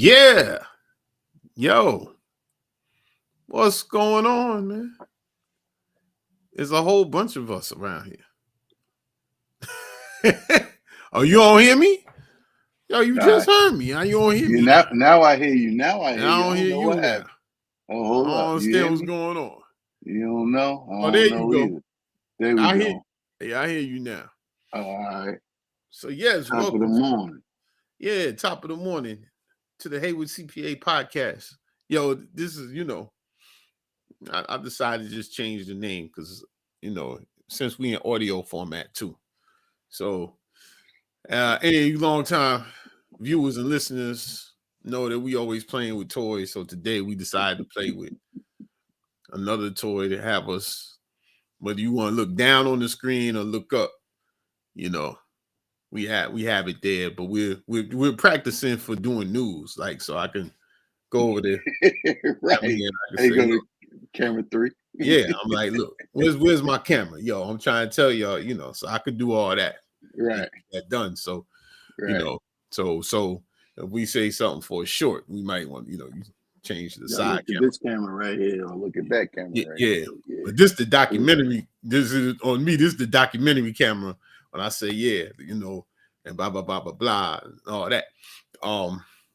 Yeah. Yo, what's going on, man? There's a whole bunch of us around here. Oh, you don't hear me? Yo, you just Nah, heard me. How you don't hear you me now? now I hear you. Now I And hear I you. I don't don't hear know you what now. happened. Oh, I hold don't up. You understand hear what's me? going on. You don't know? I Oh, there don't you know go. either. There we I hear. go. Yeah, I hear you now. All right. So yes, Top of the welcome. morning. Yeah, top of the morning to the Heyward CPA podcast. Yo, this is I decided to just change the name because since we in audio format too. So any long time viewers and listeners know that we always playing with toys. So today we decided to play with another toy to have us, whether you want to look down on the screen or look up, you know, we have it there, but we're practicing for doing news. Like so I can go over there. I Right. mean, I can There you say, go look, to camera 3. yeah, I'm like, look, where's my camera? Yo, I'm trying to tell y'all, so I could do all that and Right. get that done. So you Right. know. So if we say something for a short, we might want you change the Now side look at camera. this camera right here or look at that camera right Yeah. here. Yeah. But this the documentary. This is on me. This is the documentary camera. When I say and blah blah blah blah blah and all that.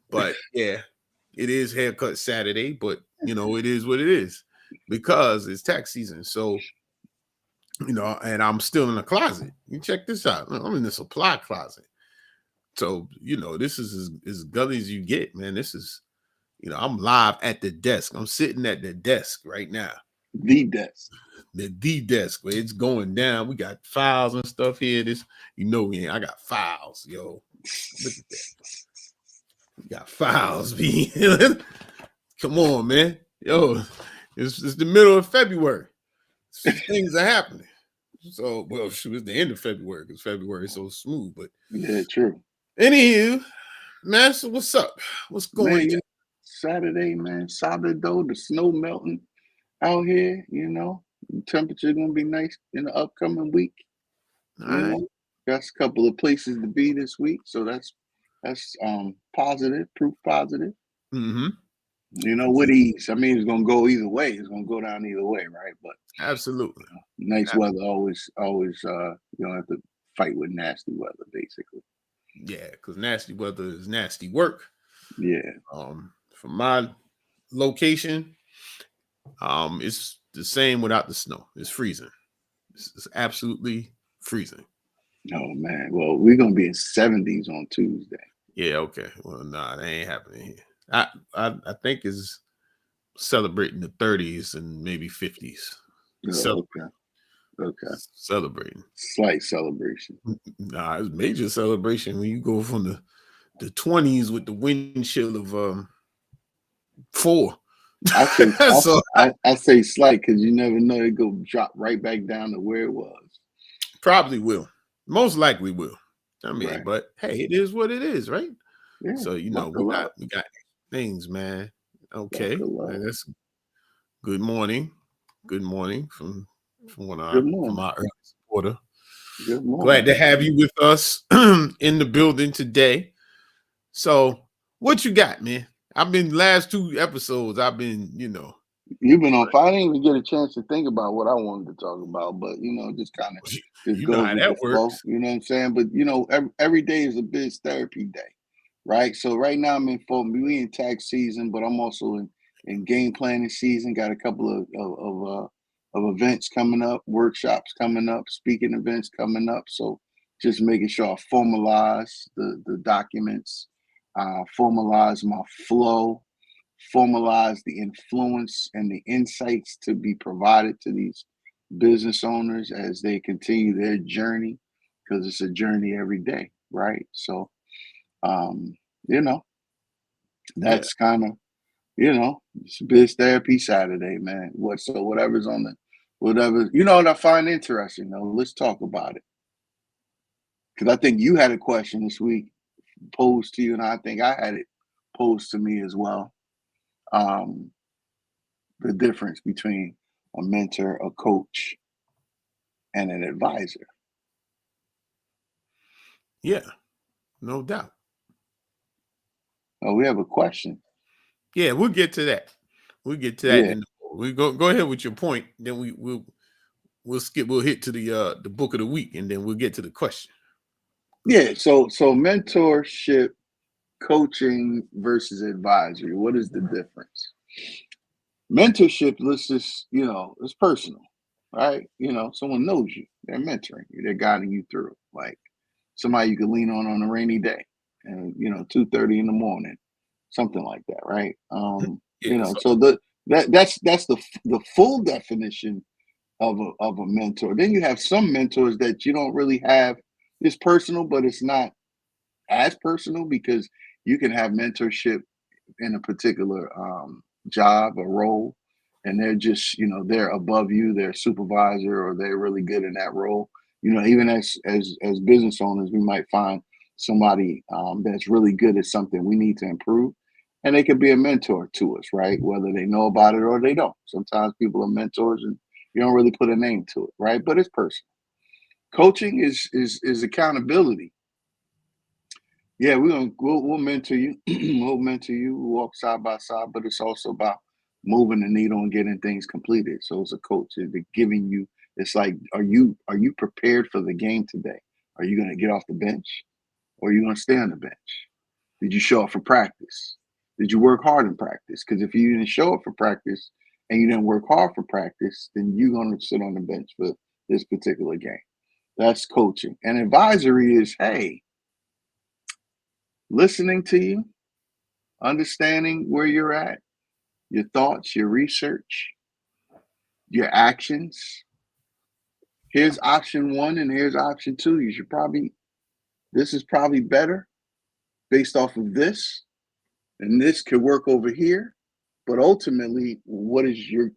But yeah, it is haircut Saturday, but it is what it is because it's tax season. So and I'm still in the closet. You check this out. I'm in the supply closet. So, this is as gully as you get, man. This is, I'm live at the desk. I'm sitting at the desk right now. The desk. The desk where it's going down. We got files and stuff here. I got files, yo. Look at that. We got files, B. Come on, man. Yo, it's the middle of February. Things are happening. So, well, shoot, it's the end of February because February is so smooth. But Yeah, true. anywho, Master, what's up? What's going Man, on? Saturday, man. Solid though. The snow melting out here, The temperature gonna be nice in the upcoming week. All You right. know, got a couple of places to be this week, so that's positive, proof positive. Mm-hmm. With ease. I mean, it's gonna go either way. It's gonna go down either way, right? But Absolutely. nice weather always you don't have to fight with nasty weather, basically. Yeah, because nasty weather is nasty work. Yeah. From my location, it's the same without the snow. It's freezing. It's absolutely freezing. Oh man. Well, we're gonna be in 70s on Tuesday. Yeah, okay. Well, nah, that ain't happening here. I think it's celebrating the 30s and maybe 50s. Oh, okay. Celebrating. Slight celebration. Nah, it's major celebration when you go from the 20s with the wind chill of 4. I say So I say slight because you never know, it go drop right back down to where it was. probably will. Most likely will. I mean, Right. but hey, it is what it is, right? Yeah. So we got things, man. Okay, that's good morning. Good morning from Good morning. our early supporter. Good morning. Glad to have you with us in the building today. So, what you got, man? I've been last 2 episodes. I've been, You've been on fire. I didn't even get a chance to think about what I wanted to talk about, but just kind of just you know goes how with that the flow. works. You know what I'm saying? But every day is a biz therapy day, right? So right now we in tax season, but I'm also in game planning season. Got a couple of events coming up, workshops coming up, speaking events coming up. So just making sure I formalize the documents, formalize my flow, formalize the influence and the insights to be provided to these business owners as they continue their journey, because it's a journey every day, right? So um you know that's kind of it's biz therapy Saturday, man. Whatever's on the whatever what I find interesting though, let's talk about it, because I think you had a question this week posed to you, and I think I had it posed to me as well. um the difference between a mentor, a coach, and an advisor. Yeah, no doubt. Oh, we have a question. Yeah, we'll get to that. We'll get to that. Yeah. And we go ahead with your point. Then we'll hit to the book of the week, and then we'll get to the question. Yeah. So mentorship, coaching versus advisory. What is the difference? Mentorship, let's just, it's personal, right? Someone knows you. They're mentoring you. They're guiding you through. Like somebody you can lean on a rainy day and, 2:30 in the morning, something like that, right? Yeah. So, So that's the full definition of a mentor. Then you have some mentors that you don't really have. It's personal, but it's not as personal because you can have mentorship in a particular job or role, and they're just they're above you, they're a supervisor, or they're really good in that role. Even as business owners, we might find somebody that's really good at something we need to improve, and they could be a mentor to us, right? Whether they know about it or they don't. Sometimes people are mentors and you don't really put a name to it, right? But it's personal. Coaching is accountability. Yeah, we'll mentor you. We'll mentor you. We'll walk side by side, but it's also about moving the needle and getting things completed. So as a coach, they're giving you. It's like, are you prepared for the game today? Are you going to get off the bench, or are you going to stay on the bench? Did you show up for practice? Did you work hard in practice? Because if you didn't show up for practice and you didn't work hard for practice, then you're going to sit on the bench for this particular game. That's coaching. And advisory is, hey, listening to you, understanding where you're at, your thoughts, your research, your actions. Here's option one and here's option two. This is probably better based off of this, and this could work over here. But ultimately, what is your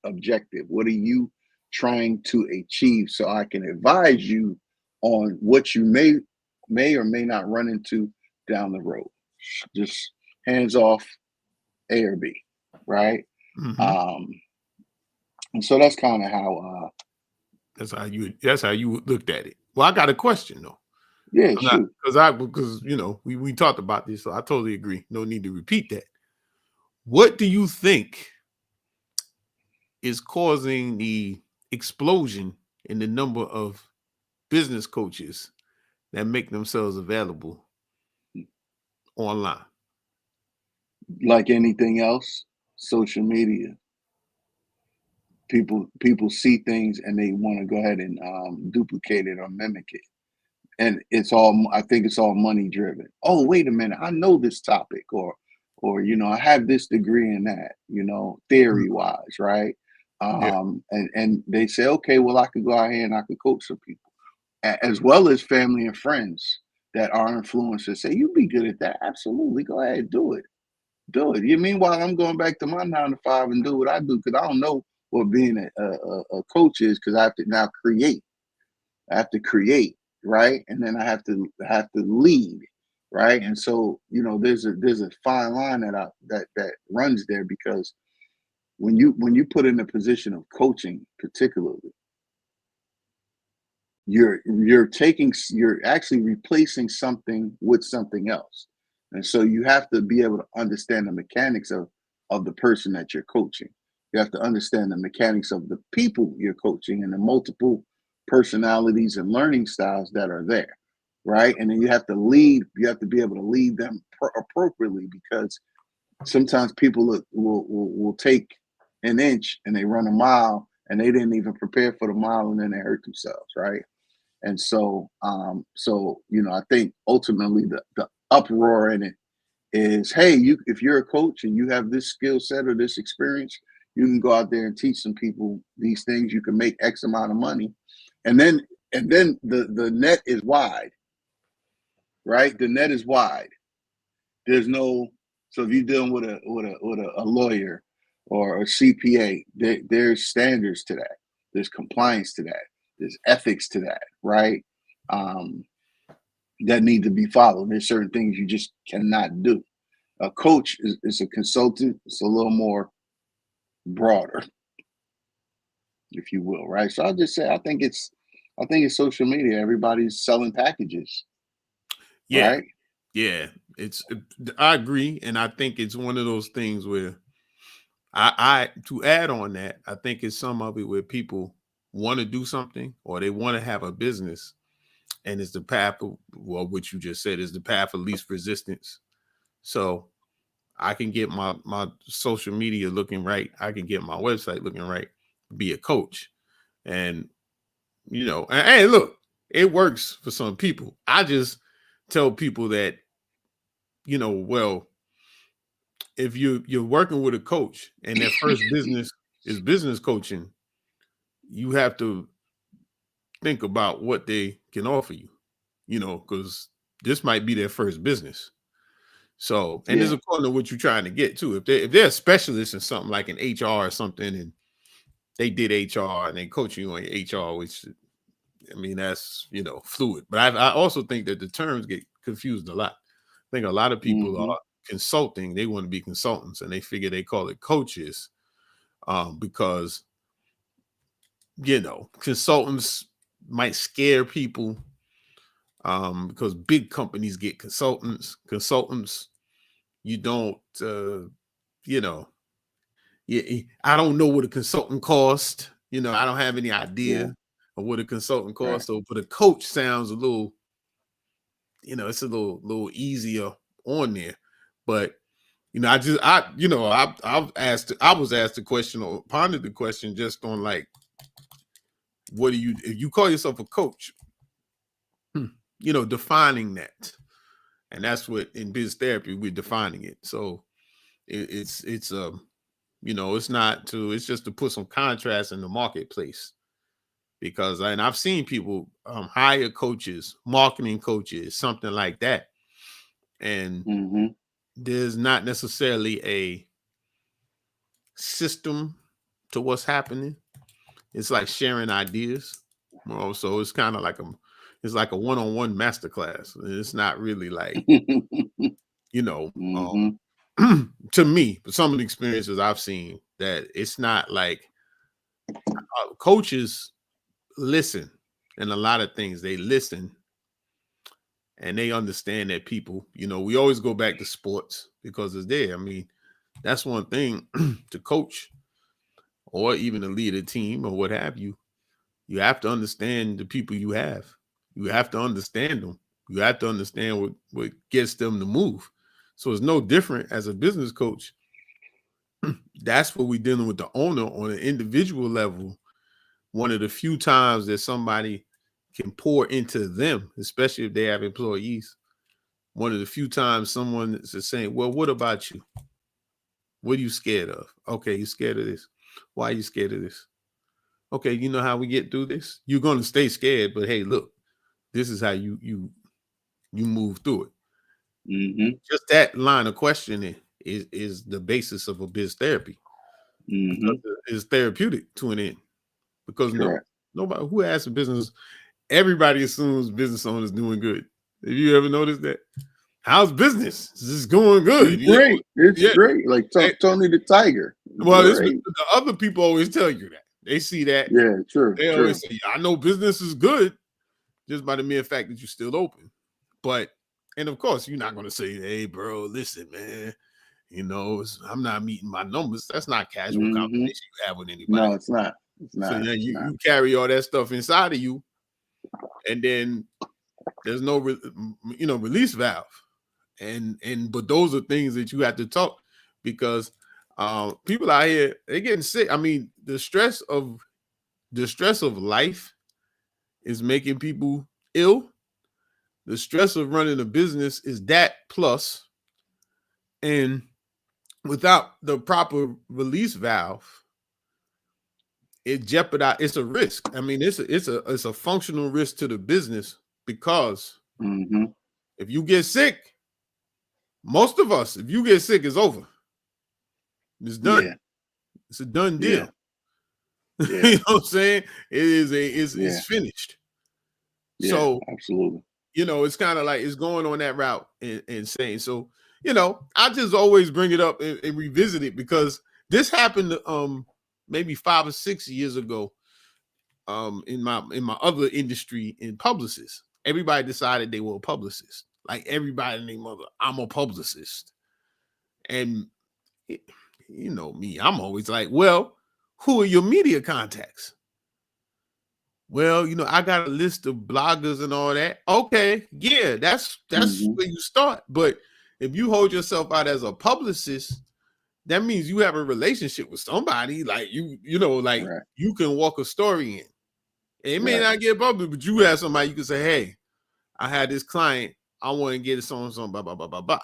objective? What are you trying to achieve? So I can advise you on what you may or may not run into down the road. Just hands off, A or B, right? Um, and so that's kind of how. that's how you looked at it. Well, I got a question though. Yeah, shoot. Because we talked about this, so I totally agree. No need to repeat that. What do you think is causing the explosion in the number of business coaches that make themselves available online? Like anything else, social media. People see things and they want to go ahead and duplicate it or mimic it. And I think it's all money driven. Oh, wait a minute, I know this topic, or I have this degree in that, theory wise, right? Yeah. And they say, okay, well, I could go out here and I could coach some people, as well as family and friends that are influencers. Say, you be good at that. Absolutely, go ahead, do it. Meanwhile, I'm going back to my 9 to 5 and do what I do because I don't know what being a coach is, because I have to now create. I have to create, right, and then I have to lead, right. And so there's a fine line that runs there, because when you put in a position of coaching, particularly, you're actually replacing something with something else, and so you have to be able to understand the mechanics of the person that you're coaching. You have to understand the mechanics of the people you're coaching and the multiple personalities and learning styles that are there, right? And then you have to be able to lead them appropriately, because sometimes people will take an inch and they run a mile and they didn't even prepare for the mile, and then they hurt themselves, right? And so, I think ultimately the uproar in it is, hey, if you're a coach and you have this skill set or this experience, you can go out there and teach some people these things. You can make X amount of money, and then the net is wide, right? The net is wide. There's no. So if you're dealing with a lawyer or a CPA, there's standards to that. There's compliance to that. There's ethics to that, right? That need to be followed. There's certain things you just cannot do. A coach is a consultant. It's a little more broader, if you will, right? So I'll just say I think it's social media. Everybody's selling packages, Yeah. right? Yeah. I agree, and I think it's one of those things where I to add on that, I think it's some of it where people want to do something or they want to have a business, and it's the path of, well, what you just said is the path of least resistance. So I can get my social media looking right, I can get my website looking right, be a coach, and and hey, look, it works for some people. I just tell people that well, if you're working with a coach and their first business is business coaching, you have to think about what they can offer you, because this might be their first business. So, and it's according to what you're trying to get to. If they're a specialist in something like an HR or something, and they did HR and they coach you on your HR, which I mean that's fluid. But I also think that the terms get confused a lot. I think a lot of people are consulting. They want to be consultants, and they figure they call it coaches because consultants might scare people because big companies get consultants. Consultants, you don't, I don't know what a consultant cost. I don't have any idea of what a consultant costs. So, but a coach sounds a little, it's a little easier on there. But I was asked the question or pondered the question just on like, what do you, if you call yourself a coach, defining that. And that's what in biz therapy, we're defining it. So it's it's not to, it's just to put some contrast in the marketplace. Because, and I've seen people hire coaches, marketing coaches, something like that. And there's not necessarily a system to what's happening. It's like sharing ideas. So it's kind of like it's like a one-on-one masterclass. It's not really like, to me, but some of the experiences I've seen, that it's not like coaches listen, and a lot of things they listen and they understand that people, we always go back to sports because it's there. I mean, that's one thing to coach or even to lead a team or what have you. You have to understand the people you have. You have to understand them. You have to understand what gets them to move. So it's no different as a business coach. That's what we're dealing with the owner on an individual level. One of the few times that somebody can pour into them, especially if they have employees. One of the few times someone is saying, well, what about you? What are you scared of? Okay, you're scared of this. Why are you scared of this? Okay, you know how we get through this? You're going to stay scared, but hey, look, this is how you move through it. Just that line of questioning is the basis of a biz therapy. Because it's therapeutic to an end. Because nobody who has a business, everybody assumes business owners doing good. Have you ever noticed that? How's business? Is this going good? It's great. It's great. Like Tony the Tiger. Well, the other people always tell you that. They see that. Yeah, true. They always say, I know business is good just by the mere fact that you're still open. But, and of course, you're not going to say, hey, bro, listen, man, I'm not meeting my numbers. That's not casual conversation you have with anybody. No, it's not. It's not. So then you carry all that stuff inside of you, and then there's no, release valve. But those are things that you have to talk, because people out here, they're getting sick. I mean, the stress of life is making people ill. The stress of running a business is that plus, and without the proper release valve, it jeopardizes. It's a risk. I mean, it's a functional risk to the business, because if you get sick, most of us, if you get sick, it's over. It's done. Yeah. It's a done deal. Yeah. You know what I'm saying? It's finished. Yeah, so absolutely. It's kind of like it's going on that route and saying, so, I just always bring it up and revisit it, because this happened maybe 5 or 6 years ago in my other industry in publicists. Everybody decided they were a publicist. like everybody named mother. I'm a publicist, and you know me, I'm always like, well, who are your media contacts? Well, you know, I got a list of bloggers and all that. Okay, yeah, that's where you start. But if you hold yourself out as a publicist, that means you have a relationship with somebody. Like you know, like Right. you can walk a story in. It may Right. not get public, but you have somebody you can say, hey, I had this client, I want to get it on some blah blah blah blah blah.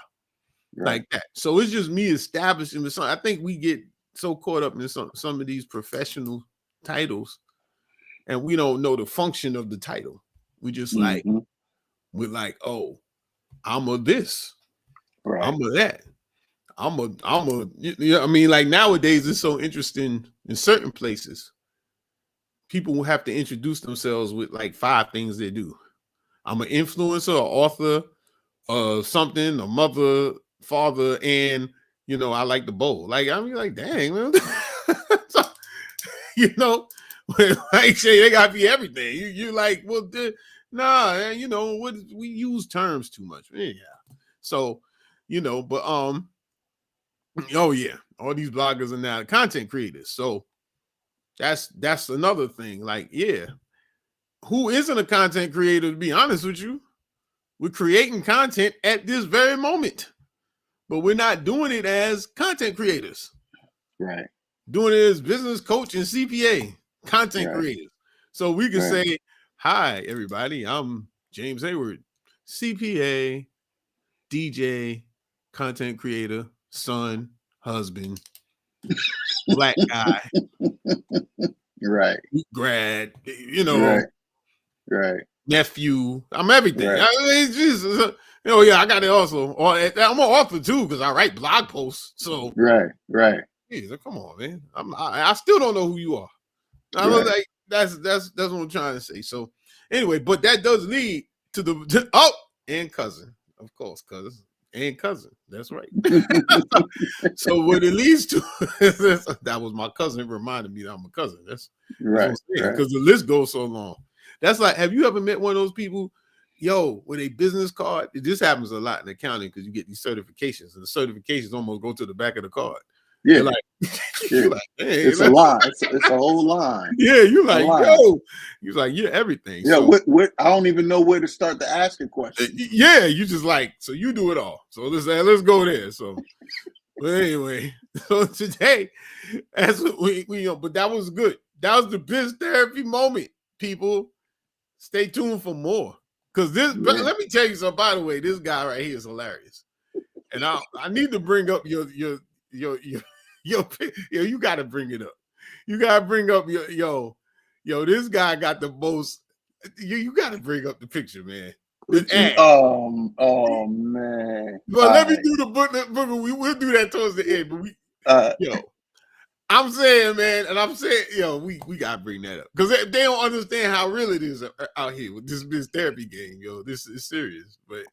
Right. Like that. So it's just me establishing with something. I think we get so caught up in some of these professional titles, and we don't know the function of the title. We just like, we're like, oh, I'm a this, Right. I'm a that, I'm a, you know, I mean, like nowadays it's so interesting in certain places. People will have to introduce themselves with like 5 things they do. I'm an influencer, an author, something, a mother, father, and you know, I like to bowl. Like, I mean, like, dang, man. So, you know, like say they gotta be everything. You like, well, nah, you know, we use terms too much. Yeah. So, you know, but oh yeah, all these bloggers are now content creators. So that's another thing. Like, yeah, who isn't a content creator, to be honest with you? We're creating content at this very moment, but we're not doing it as content creators. Right. Doing it as business coach and CPA content creators. So we can say, hi, everybody. I'm James Heyward, CPA, DJ, content creator, son, husband, black guy, Right. grad, you know, Right. nephew. I'm everything. Right. It's just, you know, yeah, I got it also. Or I'm an author too because I write blog posts. So right. geez, come on, man. I still don't know who you are. I was like, that's what I'm trying to say. So anyway, but that does lead to the and cousin, of course, cousin. That's right. So what it leads to, that was my cousin reminded me that I'm a cousin. That's right. Because the list goes so long. That's like, have you ever met one of those people? Yo, with a business card, this happens a lot in accounting because you get these certifications, and the certifications almost go to the back of the card. Yeah, you're like, you're like, hey, it's a line. It's a whole line. Yeah, you're like, yo, you're like, you're everything. Yeah, so, what I don't even know where to start to ask a question. Yeah, you just like, so you do it all. So let's go there. So, but anyway, so today, that's what we but that was good. That was the biz therapy moment, people. Stay tuned for more. Because this, let me tell you something, by the way, this guy right here is hilarious. And I need to bring up your you got to bring it up. You got to bring up yo, this guy got the most, you got to bring up the picture, man. Oh man. But let me do the book. We'll do that towards the end. But I'm saying, man, and I'm saying, we gotta bring that up because they don't understand how real it is out here with this therapy game, This is serious, but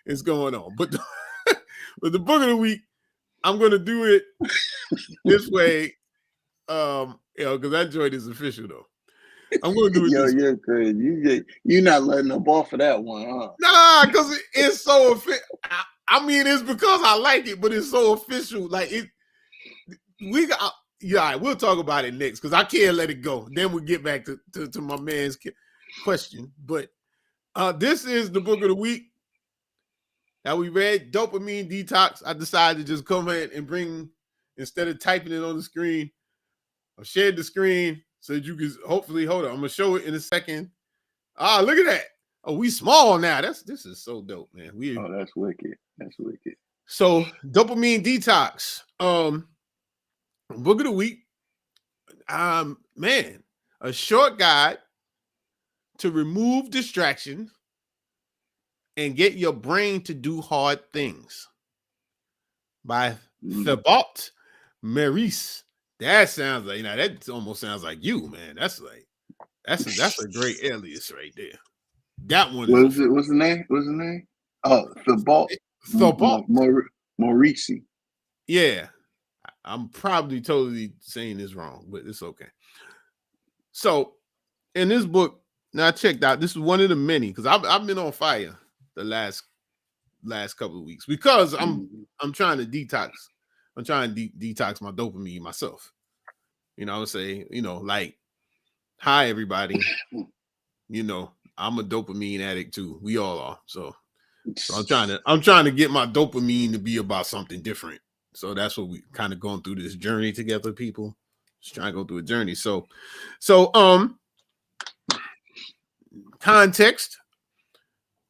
it's going on. But the book of the week, I'm gonna do it this way, because that joint is official though. I'm gonna do it. You're good. You're not letting up off of that one, huh? Nah, because it's so official. I mean, it's because I like it, but it's so official. Like we'll talk about it next because I can't let it go. Then we'll get back to my man's question. But this is the book of the week that we read, Dopamine Detox. I decided to just come in and bring, instead of typing it on the screen, I shared the screen so that you can hopefully, hold on, I'm going to show it in a second. Look at that. Oh, we small now. This is so dope, man. That's wicked. That's wicked. So, Dopamine Detox. Book of the week. Man, a short guide to remove distractions and get your brain to do hard things by Heyward Maurice. That sounds like, that almost sounds like you, man. That's a great alias right there. That one. What's the name? What's the name? Oh, Heyward Maurice. Yeah. I'm probably totally saying this wrong, but it's okay. So in this book, now I checked out, this is one of the many, because I've been on fire the last last couple of weeks because I'm Mm-hmm. trying to detox. I'm trying to detox my dopamine myself. I would say, like, hi everybody. I'm a dopamine addict too. We all are. So I'm trying to get my dopamine to be about something different. So that's what we kind of going through this journey together, people. Just trying to go through a journey. So context.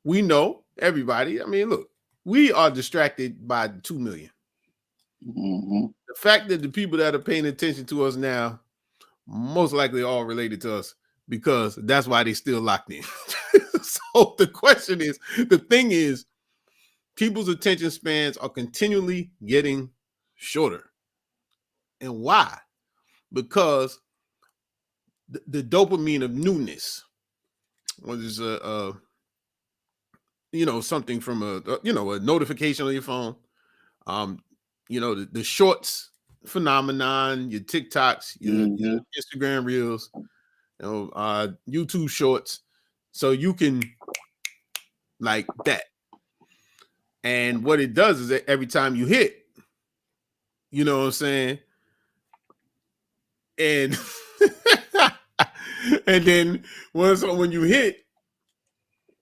We know everybody. I mean, look, we are distracted by 2 million. Mm-hmm. The fact that the people that are paying attention to us now most likely all related to us because that's why they still locked in. So the thing is, people's attention spans are continually getting shorter. And why? Because the dopamine of newness, what is something from a notification on your phone, the shorts phenomenon, your TikToks, your Instagram reels, YouTube shorts, so you can like that. And what it does is that every time you hit, you know what I'm saying, and and then when you hit,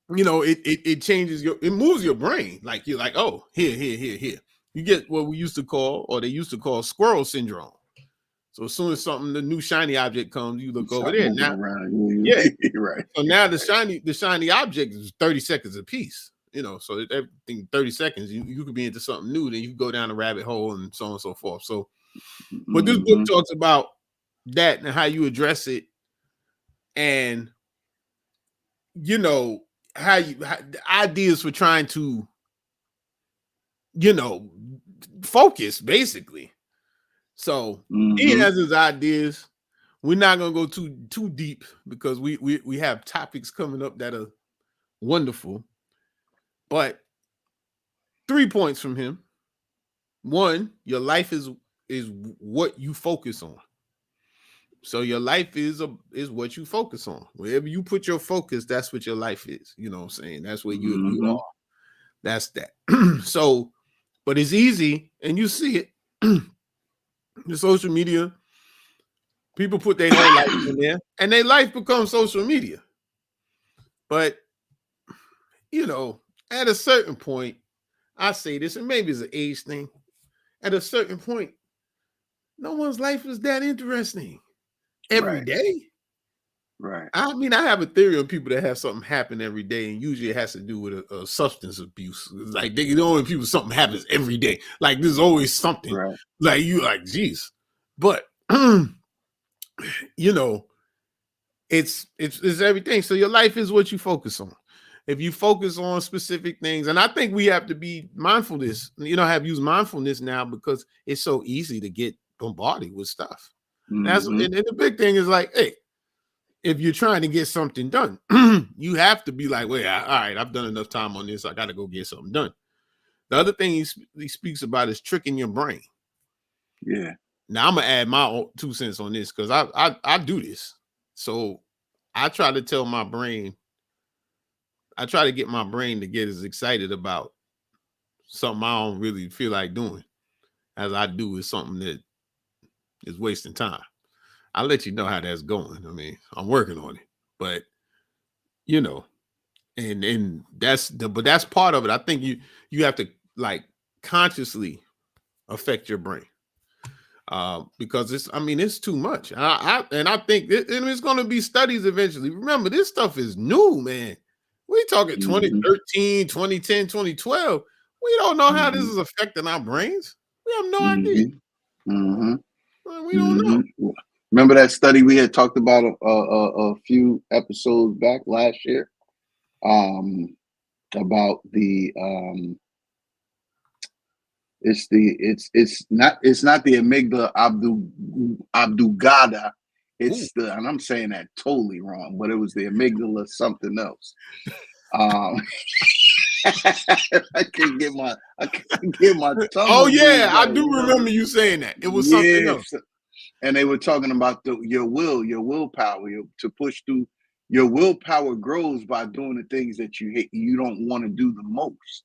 it changes it moves your brain. Like you're like, oh, here. You get what we used to call, or they used to call, squirrel syndrome. So as soon as the new shiny object comes, you look over there. Now, yeah, right. So now the shiny object is 30 seconds a piece. So everything 30 seconds, you could be into something new, then you go down a rabbit hole and so on and so forth. So, but this book talks about that and how you address it, and how the ideas for trying to focus, basically. So he has his ideas. We're not gonna go too deep because we have topics coming up that are wonderful. But 3 points from him. 1, your life is what you focus on. So your life is what you focus on. Wherever you put your focus, that's what your life is. You know what I'm saying? That's where you are. That's that. So, but it's easy, and you see it. The social media, people put their whole life in there, and their life becomes social media. But at a certain point, I say this, and maybe it's an age thing. At a certain point, no one's life is that interesting every day. Right. I mean, I have a theory on people that have something happen every day, and usually it has to do with a substance abuse. Like people, something happens every day. Like there's always something. Right. Like you, like, geez. But it's everything. So your life is what you focus on. If you focus on specific things, and I think we have to be mindfulness, have used mindfulness now because it's so easy to get bombarded with stuff. And the big thing is like, hey, if you're trying to get something done, you have to be like, wait, all right, I've done enough time on this. I got to go get something done. The other thing he speaks about is tricking your brain. Yeah. Now I'm gonna add my 2 cents on this because I do this. So I try to tell my brain. I try to get my brain to get as excited about something I don't really feel like doing as I do with something that is wasting time. I'll let you know how that's going. I mean, I'm working on it, but and that's part of it. I think you have to like consciously affect your brain because it's too much. I think it's going to be studies eventually. Remember, this stuff is new, man. We talking 2013, 2010, 2012. We don't know how this is affecting our brains. We have no idea. We don't know. Remember that study we had talked about a few episodes back last year about the it's not the amygdala abducada. It's and I'm saying that totally wrong, but it was the amygdala something else. I can't get my tongue. Oh yeah, I do remember you saying that. It was something else. And they were talking about your willpower to push through. Your willpower grows by doing the things that you don't want to do the most.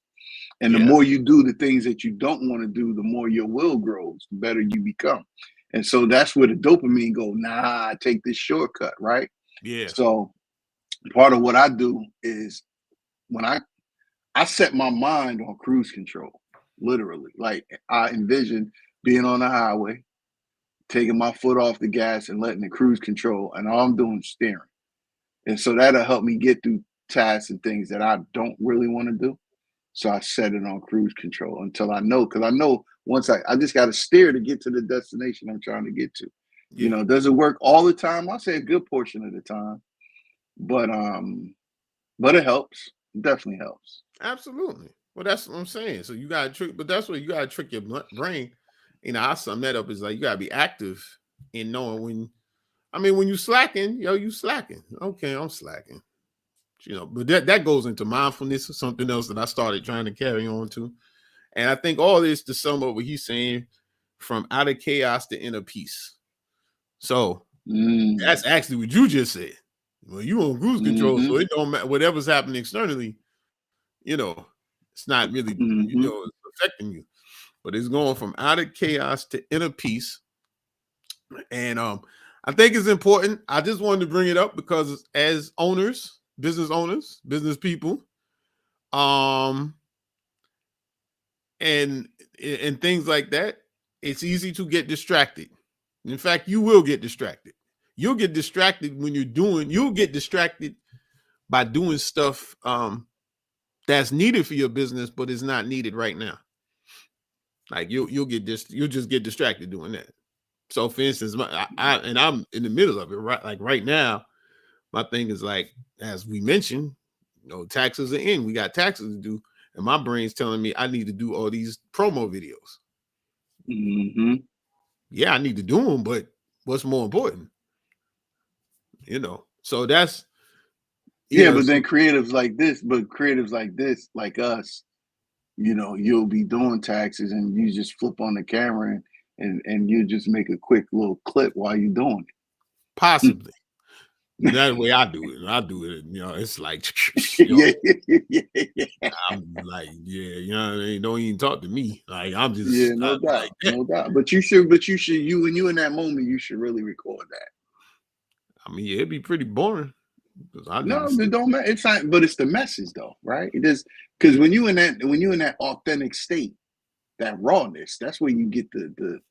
And the more you do the things that you don't want to do, the more your will grows, the better you become. And so that's where the dopamine go, nah, take this shortcut, right? Yeah. So part of what I do is when I set my mind on cruise control, literally. Like I envision being on the highway, taking my foot off the gas and letting the cruise control, and all I'm doing is steering. And so that'll help me get through tasks and things that I don't really want to do. So I set it on cruise control until I know, because I know once I just got to steer to get to the destination I'm trying to get to. Yeah. You know, does it work all the time? I'll say a good portion of the time, but it helps. It definitely helps. Absolutely. Well, that's what I'm saying. So you gotta trick, but that's what you gotta trick your brain. You know, I sum that up as like you gotta be active in knowing when. I mean, when you slacking, you slacking. Okay, I'm slacking. You know, but that goes into mindfulness or something else that I started trying to carry on to. And I think all this to sum up what he's saying, from out of chaos to inner peace. So that's actually what you just said. Well, you on cruise control, so it don't matter whatever's happening externally. You know, it's not really it's affecting you, but it's going from out of chaos to inner peace. And I think it's important. I just wanted to bring it up because as owners, business people, and things like that, it's easy to get distracted. In fact, you will get distracted. You'll get distracted when you'll get distracted by doing stuff that's needed for your business, but it's not needed right now. Like you'll just get distracted doing that. So for instance, I'm in the middle of it, right? Like right now, my thing is like, as we mentioned, taxes are in. We got taxes to do. And my brain's telling me I need to do all these promo videos. Yeah, I need to do them, but what's more important? So that's but then creatives like this, like us, you'll be doing taxes and you just flip on the camera and you just make a quick little clip while you're doing it. Possibly. That's the way I do it. It's like, I'm like, don't even talk to me. Like, I'm just, no doubt, like, no doubt. But you should, when you in that moment, you should really record that. I mean, it'd be pretty boring. No, it don't matter. It's not, but it's the message though, right? It is, because when you in that authentic state, that rawness, that's where you get the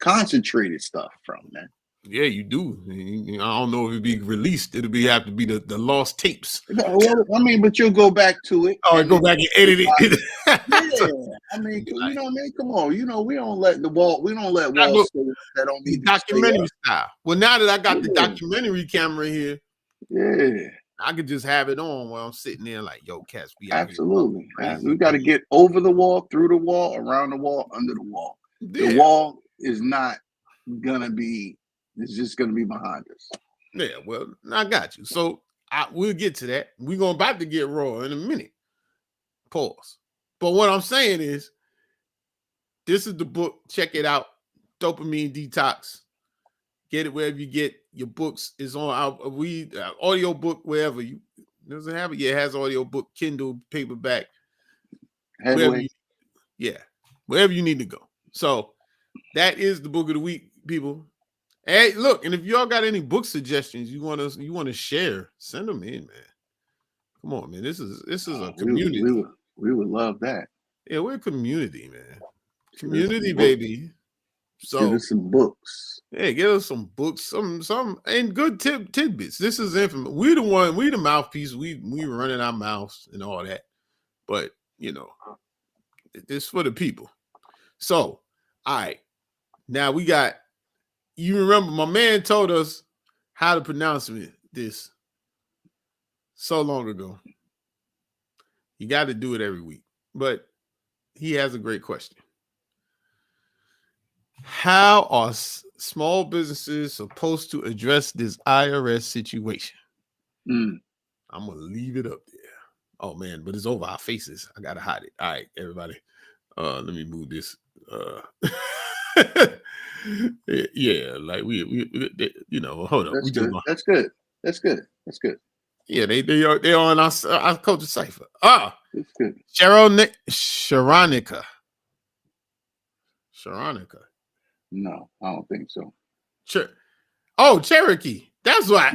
concentrated stuff from, man. Yeah, you do. I don't know if it'd be released. It'll have to be the lost tapes. Well, I mean, but you'll go back to it. Oh, go back and edit it. Yeah, I mean, you know what I mean? Come on, we don't let walls that don't need documentary style. Well, now that I got the documentary camera here, I could just have it on while I'm sitting there like, yo, cats, we absolutely. We got to get over the wall, through the wall, around the wall, under the wall. Yeah. The wall is not gonna be. It's just gonna be behind us. Yeah, well, I got you. So we'll get to that. We're about to get raw in a minute. Pause. But what I'm saying is, this is the book. Check it out. Dopamine Detox. Get it wherever you get your books. Is on our audio book, wherever you doesn't have it. Yeah, it has audio book, Kindle, paperback. Wherever you need to go. So that is the book of the week, people. Hey, look, and if y'all got any book suggestions you want to share, send them in, man. Come on, man. This is a community. We would love that. Yeah, we're a community, man. Community, baby. So give us some books. Yeah, give us some books, some and good tidbits. This is information. We the mouthpiece. We running our mouths and all that. But it's for the people. So, all right. Now we got. You remember my man told us how to pronounce this so long ago. You got to do it every week. But he has a great question. How are small businesses supposed to address this IRS situation? I'm going to leave it up there. Oh, man, but it's over our faces. I got to hide it. All right, everybody. Let me move this. Yeah, like we hold on. That's good. That's good. Yeah, they're on our culture cipher. It's good. Sharonica. No, I don't think so. Cherokee. That's right.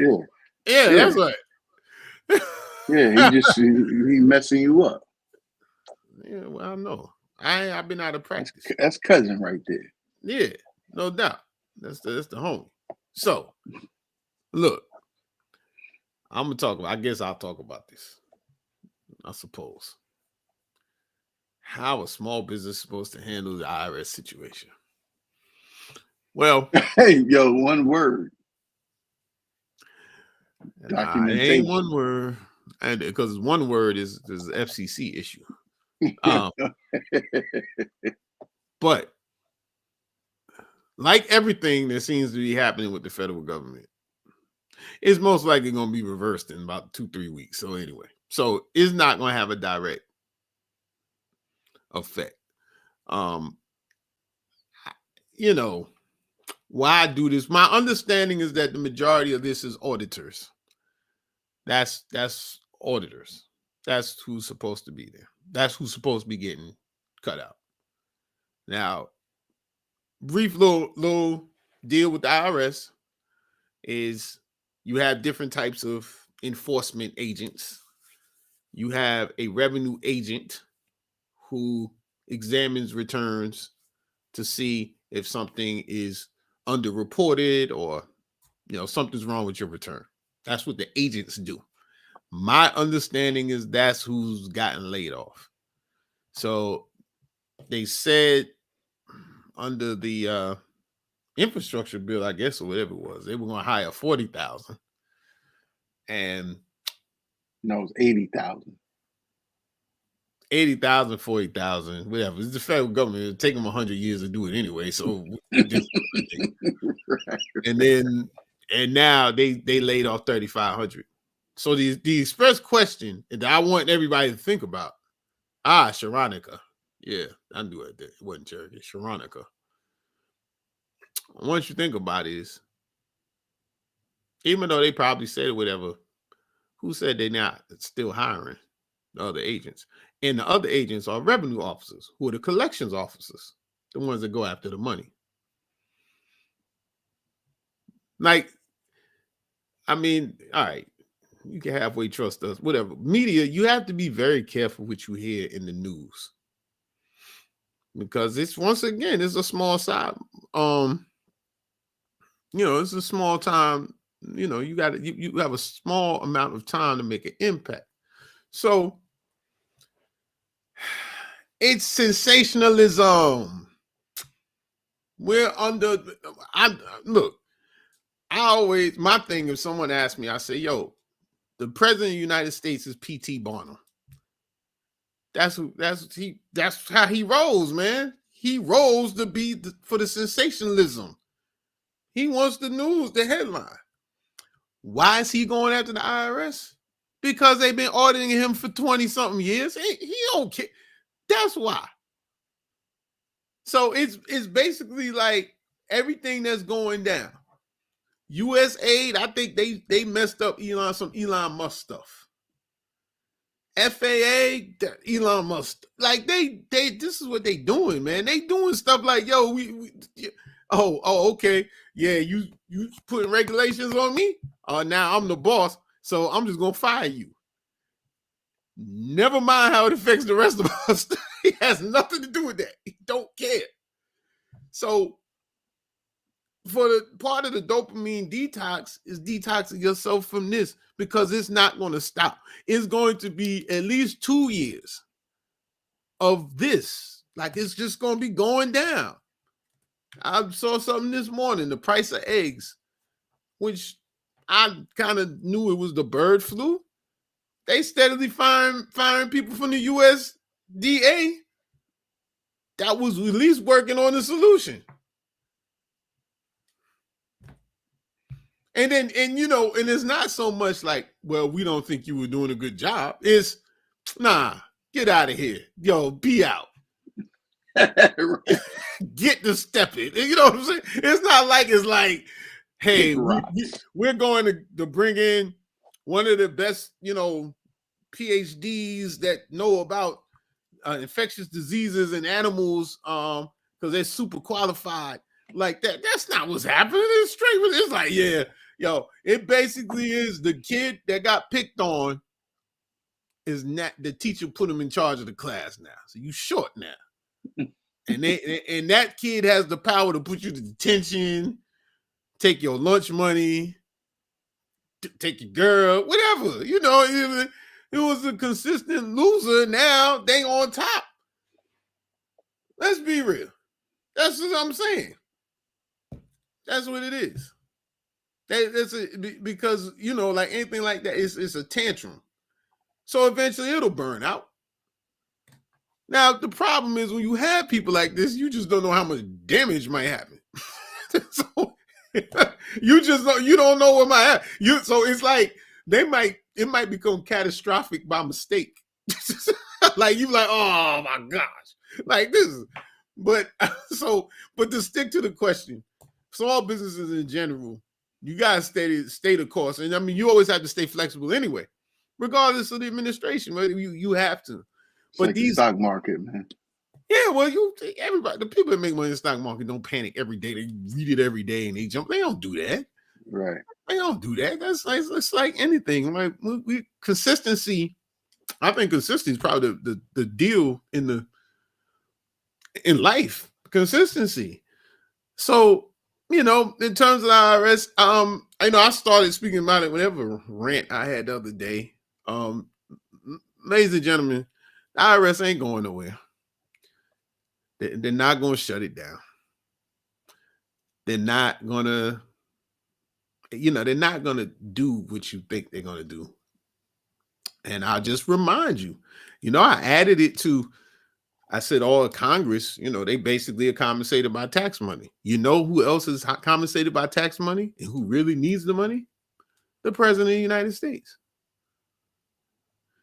Yeah, That's right. Yeah, he messing you up. Yeah, well, I know. I've been out of practice. That's cousin right there. Yeah, no doubt. That's the homie. So, look, I'm gonna talk about. I guess I'll talk about this. I suppose. How a small business supposed to handle the IRS situation? Well, hey, yo, one word. It ain't one word, and because one word is the FCC issue. But like everything that seems to be happening with the federal government, it's most likely going to be reversed in about 2-3 weeks. So anyway, it's not going to have a direct effect. You know, why do this? My understanding is that the majority of this is auditors. That's auditors. That's who's supposed to be there. That's who's supposed to be getting cut out. Now, brief little deal with the IRS is you have different types of enforcement agents. You have a revenue agent who examines returns to see if something is underreported or something's wrong with your return. That's what the agents do. My understanding is that's who's gotten laid off. So they said under the infrastructure bill, I guess, or whatever it was, they were going to hire 40,000. And no, it was 80,000. 80,000, 40,000, whatever. It's the federal government. It'll take them 100 years to do it anyway. So right. And now they laid off 3,500. So the express question that I want everybody to think about, Sharonica. Yeah, I knew it. It wasn't Cherokee. Sharonica. Once you think about it, is even though they probably said whatever, who said they're not still hiring the other agents? And the other agents are revenue officers, who are the collections officers, the ones that go after the money. Like, I mean, all right, you can halfway trust us, whatever. Media, you have to be very careful what you hear in the news. Because it's, once again, it's a small side. It's a small time. You have a small amount of time to make an impact. So it's sensationalism. We're under. My thing, if someone asks me, I say, yo, the president of the United States is P.T. Barnum. That's how he rolls, man. He rolls to be for the sensationalism. He wants the news, the headline. Why is he going after the IRS? Because they've been auditing him for 20-something years. He don't care. That's why. So it's basically like everything that's going down. USAID, I think they messed up some Elon Musk stuff. FAA, Elon Musk, like they this is what they doing, man. They doing stuff like, yo, okay, yeah, you putting regulations on me. Now I'm the boss, so I'm just gonna fire you. Never mind how it affects the rest of us. It has nothing to do with that. He don't care. So for the part of the dopamine detox is detoxing yourself from this, because it's not going to stop. It's going to be at least 2 years of this. Like, it's just going to be going down. I saw something this morning, the price of eggs, which I kind of knew it was the bird flu. They steadily firing people from the USDA that was at least working on the solution. And then, and it's not so much like, well, we don't think you were doing a good job. It's, nah, get out of here. Yo, be out. Get to stepping. You know what I'm saying? It's not like, it's like, hey, we're going to bring in one of the best, PhDs that know about infectious diseases in animals, because they're super qualified. Like that. That's not what's happening. It's straight. It's like, yeah, yo, it basically is the kid that got picked on is not the teacher put him in charge of the class now. So you short now. And that kid has the power to put you to detention, take your lunch money, take your girl, whatever. It was a consistent loser. Now they on top. Let's be real. That's what I'm saying. That's what it is. Because like anything like that, it's a tantrum. So eventually it'll burn out. Now the problem is when you have people like this, you just don't know how much damage might happen. So you don't know what might happen. So it's like it might become catastrophic by mistake. Like you like, oh my gosh, like this is. But to stick to the question, small businesses in general, you gotta stay the course, and I mean you always have to stay flexible anyway, regardless of the administration. Right? You have to. It's but like the stock market, man. Yeah, well, everybody, the people that make money in the stock market don't panic every day. They read it every day and they jump. They don't do that. Right. They don't do that. It's like anything. Like consistency. I think consistency is probably the deal in life. Consistency. So, in terms of the IRS, I started speaking about it whenever rant I had the other day. Ladies and gentlemen, the IRS ain't going nowhere. They're not going to shut it down. They're not going to, they're not going to do what you think they're going to do. And I'll just remind you, I added it to, I said all of Congress, they basically are compensated by tax money. You know who else is compensated by tax money and who really needs the money? The President of the United States.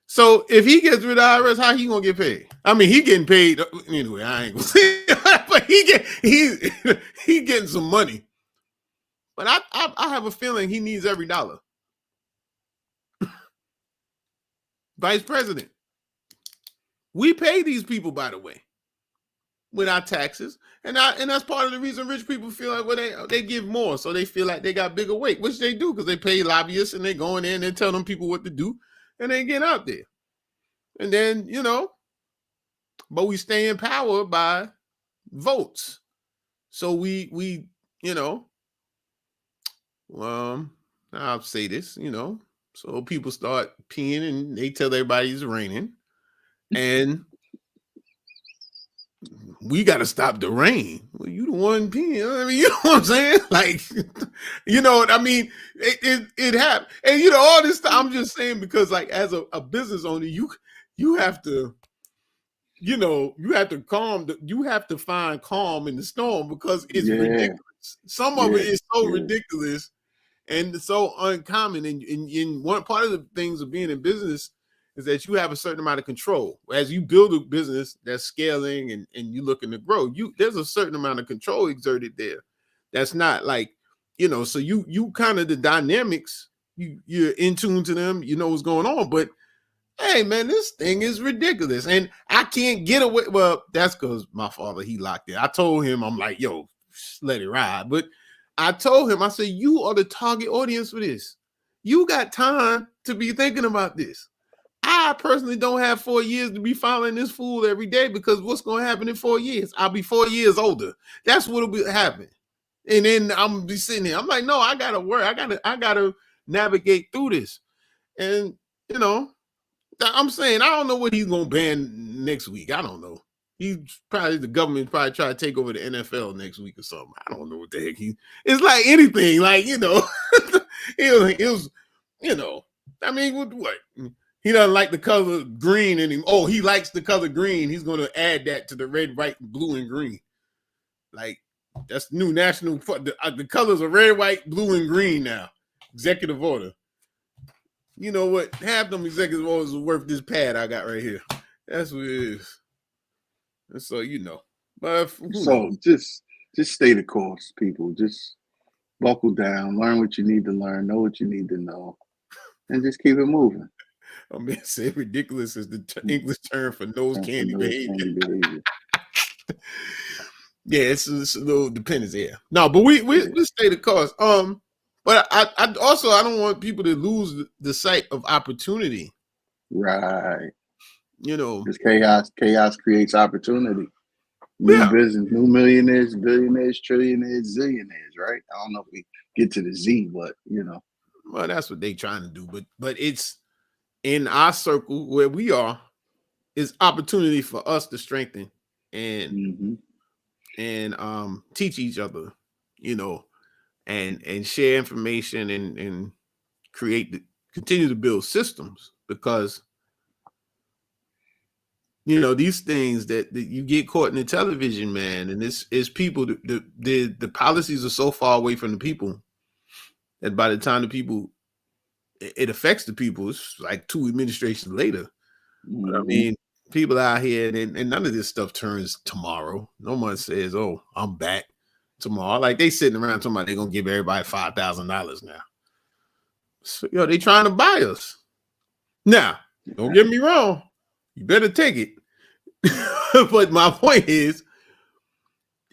So if he gets rid of IRS, how he gonna get paid? I mean, he getting paid anyway. I ain't gonna say, but he getting some money. But I have a feeling he needs every dollar. Vice President, we pay these people, by the way, with our taxes, and that's part of the reason rich people feel like they give more, so they feel like they got bigger weight, which they do because they pay lobbyists and they go in there and they tell them people what to do. And they get out there. And then, but we stay in power by votes. So we I'll say this, so people start peeing and they tell everybody it's raining. And we got to stop the rain. Well, you the one peeing. I mean, you know what I'm saying? Like, what I mean? It happened. And, all this stuff, I'm just saying because, like, as a business owner, you have to, you have to find calm in the storm because it's ridiculous. Some of it is so ridiculous and so uncommon. And one part of the things of being in business is that you have a certain amount of control. As you build a business that's scaling and you looking to grow, there's a certain amount of control exerted there. That's not like, so you kind of the dynamics, you're in tune to them, you know what's going on. But hey, man, this thing is ridiculous. And I can't get away. Well, that's because my father, he locked it. I told him, I'm like, yo, let it ride. But I told him, I said, you are the target audience for this. You got time to be thinking about this. I personally don't have 4 years to be following this fool every day because what's going to happen in 4 years? I'll be 4 years older. That's what'll be happening. And then I'm gonna be sitting here. I'm like, no, I gotta work. I gotta navigate through this. And I'm saying I don't know what he's gonna ban next week. I don't know. The government probably try to take over the NFL next week or something. I don't know what the heck it's like anything. Like, it was, I mean, what? He doesn't like the color green anymore. Oh, he likes the color green. He's going to add that to the red, white, blue, and green. Like, that's new national. The colors are red, white, blue, and green now. Executive order. You know what? Half them executive orders are worth this pad I got right here. That's what it is. And so, But so just stay the course, people. Just buckle down. Learn what you need to learn. Know what you need to know. and just keep it moving. I mean, say ridiculous is the English term for nose candy behavior. Yeah, it's a little dependence there. No, but we stay the course. But I also I don't want people to lose the sight of opportunity. Right. You know, because chaos creates opportunity. New business, new millionaires, billionaires, trillionaires, zillionaires. Right. I don't know if we get to the Z, but you know. Well, that's what they're trying to do. But it's in our circle where we are is opportunity for us to strengthen and teach each other, you know, and share information and continue to build systems, because you know these things that you get caught in the television, man, and it's people. The policies are so far away from the people that by the time the people it affects the people, it's like 2 administrations later. But I mean, people out here and none of this stuff turns tomorrow. No one says, "Oh, I'm back tomorrow." Like they sitting around talking about they're gonna give everybody $5,000 now. So, yo, they trying to buy us. Now, don't get me wrong. You better take it. But my point is,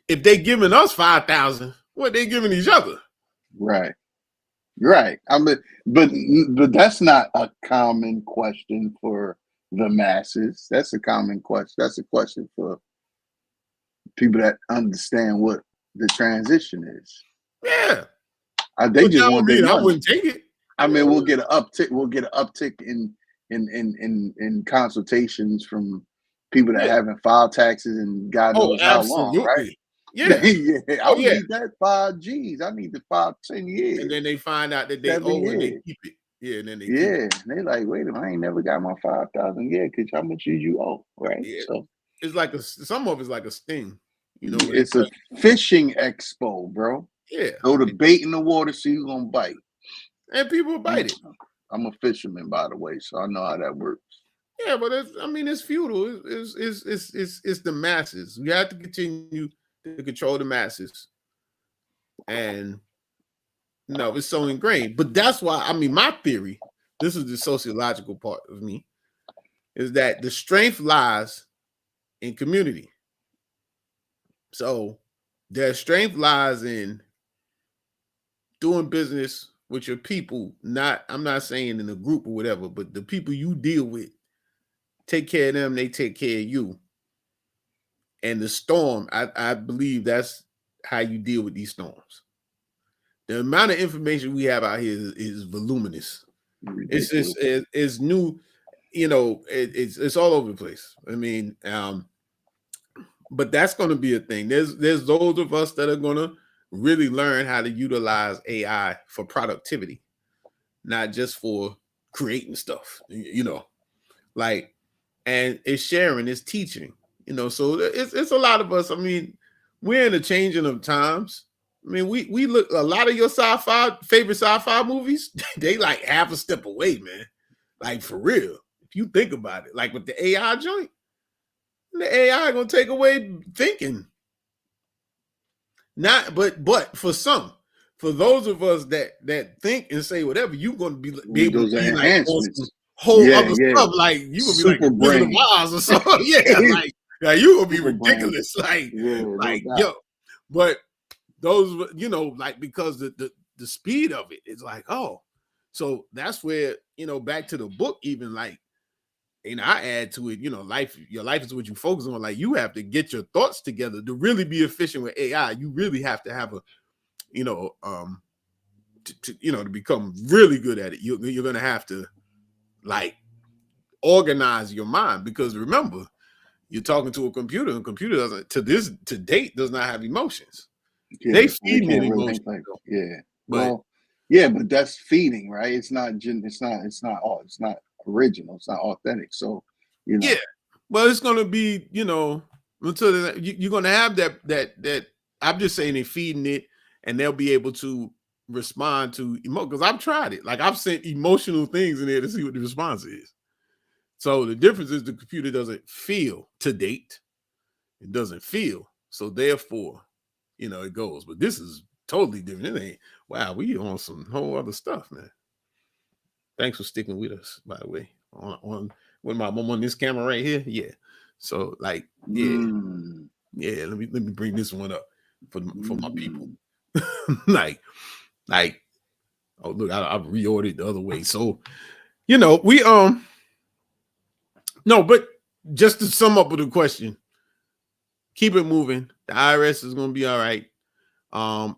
if they giving us 5,000, what they giving each other? Right. I mean, but that's not a common question for the masses. That's a common question. That's a question for people that understand what the transition is. Yeah. They just want their money. I wouldn't take it. I mean, we'll get an uptick. We'll get an uptick in consultations from people that haven't filed taxes and God knows how long, right? Yeah. I need that 5 G's. I need to file 10 years. And then they find out that they owe and they keep it. Yeah, and then they like, wait a minute, I ain't never got my 5,000. Yeah, because how much did you owe, right? Yeah. So it's like some of it's like a sting. You know, it's a fishing expo, bro. Yeah. Throw the bait in the water, see who's gonna bite. And people bite it. I'm a fisherman, by the way, so I know how that works. Yeah, but it's futile. It's the masses. We have to continue to control the masses. And no, it's so ingrained. But that's why, my theory, this is the sociological part of me, is that the strength lies in community. So their strength lies in doing business with your people. I'm not saying in a group or whatever, but the people you deal with, take care of them, they take care of you. And the storm, I believe that's how you deal with these storms. The amount of information we have out here is voluminous. Ridiculous. It's new, you know, it's all over the place. I mean, but that's going to be a thing. There's those of us that are going to really learn how to utilize AI for productivity, not just for creating stuff, you know, like, and it's sharing, it's teaching, you know, so it's a lot of us. I mean, we're in a changing of times. I mean, we look a lot of your favorite sci-fi movies, they like half a step away, man. Like for real. If you think about it, like with the AI joint, the AI gonna take away thinking. But for those of us that think and say whatever, you're gonna be able to be like on some whole other stuff. Like you gonna be like Wizard of Oz or something. Yeah, like you gonna be ridiculous. Yo, but those, you know, like because the speed of it is like, oh, so that's where, you know, back to the book, even like, and I add to it, you know, your life is what you focus on. Like you have to get your thoughts together to really be efficient with AI. You really have to have a, you know, to become really good at it. You're gonna have to like organize your mind, because remember, you're talking to a computer, and computer doesn't to date does not have emotions. They feed me emotions. But that's feeding, right? It's not original. It's not authentic. So, you know. Yeah. Well, it's gonna be, you know, until you're gonna have that. I'm just saying they're feeding it, and they'll be able to respond to because I've tried it. Like I've sent emotional things in there to see what the response is. So the difference is the computer doesn't feel to date. It doesn't feel. So therefore, you know, it goes. But this is totally different. It ain't, wow, we on some whole other stuff, man. Thanks for sticking with us, by the way. On with my mom on this camera right here. Yeah. So like, yeah, yeah. Let me bring this one up for my people. like, like, oh look, I reordered the other way. So, you know, we no, but just to sum up with the question, keep it moving. The IRS is gonna be all right.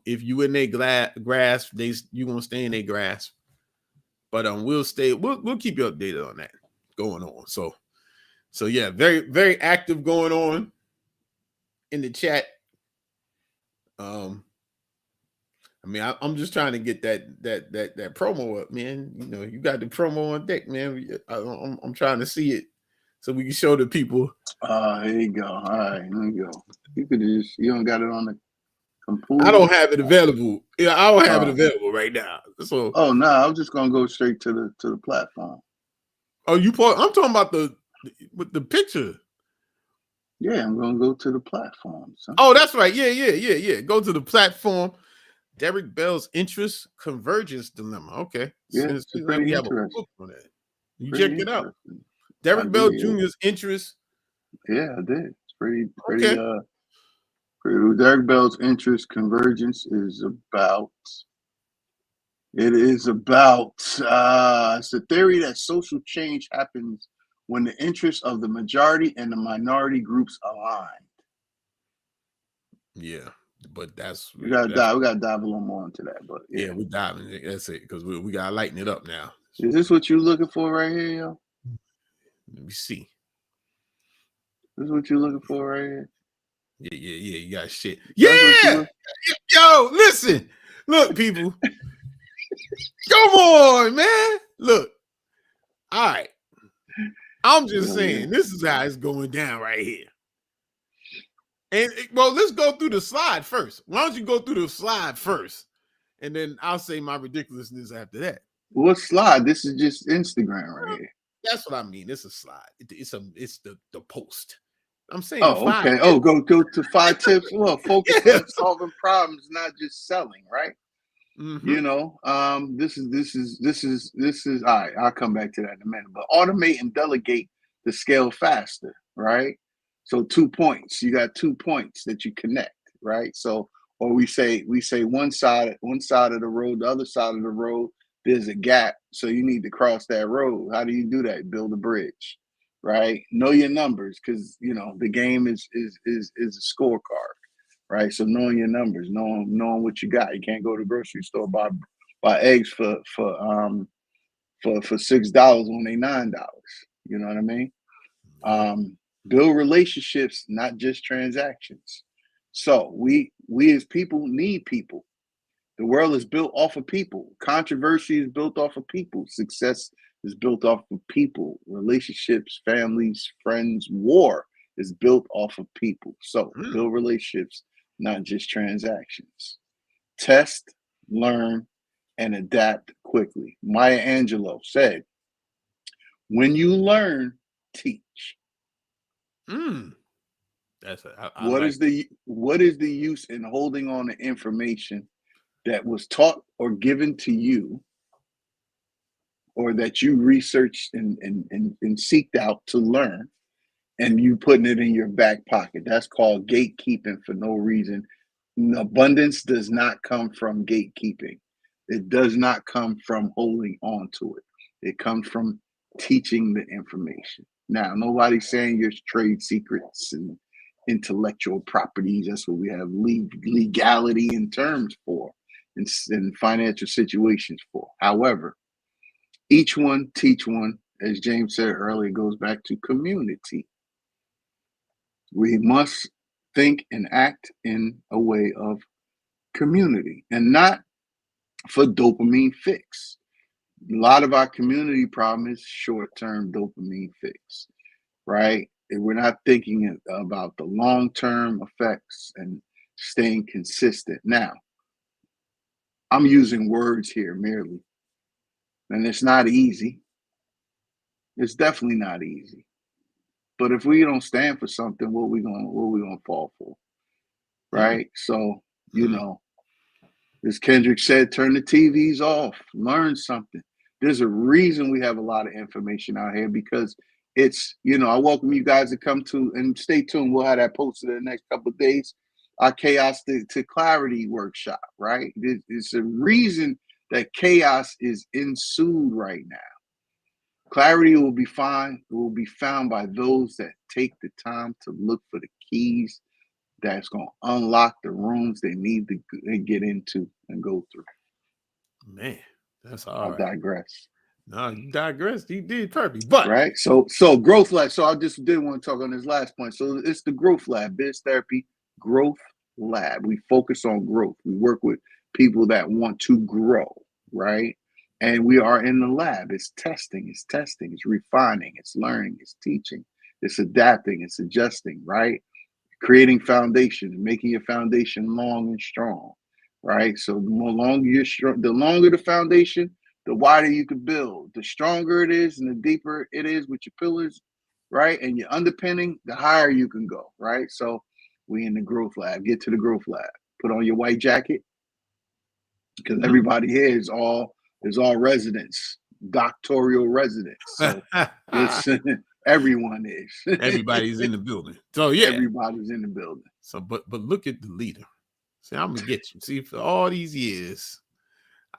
If you in their grasp, you gonna stay in their grasp. But we'll keep you updated on that going on. So yeah, very, very active going on in the chat. I mean, I'm just trying to get that promo up, man. You know, you got the promo on deck, man. I'm trying to see it so we can show the people. Here you go. All right, here you go. You don't got it on the computer. I don't have it available. Yeah, I don't have it available right now. So no, I'm just gonna go straight to the platform. Oh, I'm talking about with the picture. Yeah, I'm gonna go to the platform. Son. Oh, that's right. Yeah. Go to the platform. Derek Bell's interest convergence dilemma. Okay. Yeah, Since it's pretty we have a interesting. book on that. You check it out. Derek Bell Jr.'s interest. Yeah, I did. It's pretty Okay. Derek Bell's interest convergence is about. It is about. It's the theory that social change happens when the interests of the majority and the minority groups align. Yeah, but we gotta dive a little more into that. But yeah, we're diving. That's it, because we gotta lighten it up now. Is this what you're looking for right here, yo? Let me see. This is what you're looking for right here. Yeah. You got shit. Yeah. Yo, listen. Look, people. Come on, man. Look. All right. I'm just saying, this is how it's going down right here. And well, let's go through the slide first. Why don't you go through the slide first? And then I'll say my ridiculousness after that. What slide? This is just Instagram right here. That's what I mean. It's a slide. It's the post. I'm saying. Oh, okay. Tips. Oh, go to 5 tips. Well, focus on solving problems, not just selling, right? Mm-hmm. You know, this is all right. I'll come back to that in a minute. But automate and delegate to scale faster, right? So 2 points. You got 2 points that you connect, right? So, or we say one side of the road, the other side of the road, there's a gap. So you need to cross that road. How do you do that? Build a bridge, right? Know your numbers, because you know the game is a scorecard. Right, so knowing your numbers, knowing what you got. You can't go to the grocery store buy eggs for $6 when they $9. You know what I mean? Build relationships, not just transactions. So we as people need people. The world is built off of people. Controversy is built off of people. Success is built off of people. Relationships, families, friends, war is built off of people. So build relationships, not just transactions. Test, learn, and adapt quickly. Maya Angelou said, when you learn, teach. What is the use in holding on to information that was taught or given to you, or that you researched and seeked out to learn, and you putting it in your back pocket? That's called gatekeeping for no reason. Abundance does not come from gatekeeping. It does not come from holding on to it. It comes from teaching the information. Now, nobody's saying your trade secrets and intellectual properties. That's what we have legality in terms for, and financial situations for. However, each one teach one, as James said earlier, goes back to community. We must think and act in a way of community, and not for dopamine fix. A lot of our community problem is short-term dopamine fix, right? And we're not thinking about the long-term effects and staying consistent. Now, I'm using words here merely, and it's not easy. It's definitely not easy. But if we don't stand for something, what we gonna fall for, right? So, you know, as Kendrick said, turn the TVs off, learn something. There's a reason we have a lot of information out here, because it's, I welcome you guys to come to, and stay tuned. We'll have that posted in the next couple of days. Our chaos to clarity workshop, right? There's a reason that chaos is ensued right now. Clarity will be found by those that take the time to look for the keys that's going to unlock the rooms they need to get into and go through. Man, that's all right. I digress. No, you digressed. You did perfect. But right. So growth lab. So I just did want to talk on this last point. So it's the growth lab, biz therapy growth lab. We focus on growth. We work with people that want to grow, right? And we are in the lab. It's testing, it's refining, it's learning, it's teaching, it's adapting, it's adjusting, right? Creating foundation and making your foundation long and strong, right? So the longer the foundation, the wider you can build. The stronger it is and the deeper it is with your pillars, right? And your underpinning, the higher you can go, right? So we in the growth lab. Get to the growth lab. Put on your white jacket, because everybody here is all residents, doctoral residents. So everyone is. Everybody's in the building. So yeah, everybody's in the building. So but look at the leader. See, I'm gonna get you. See, for all these years,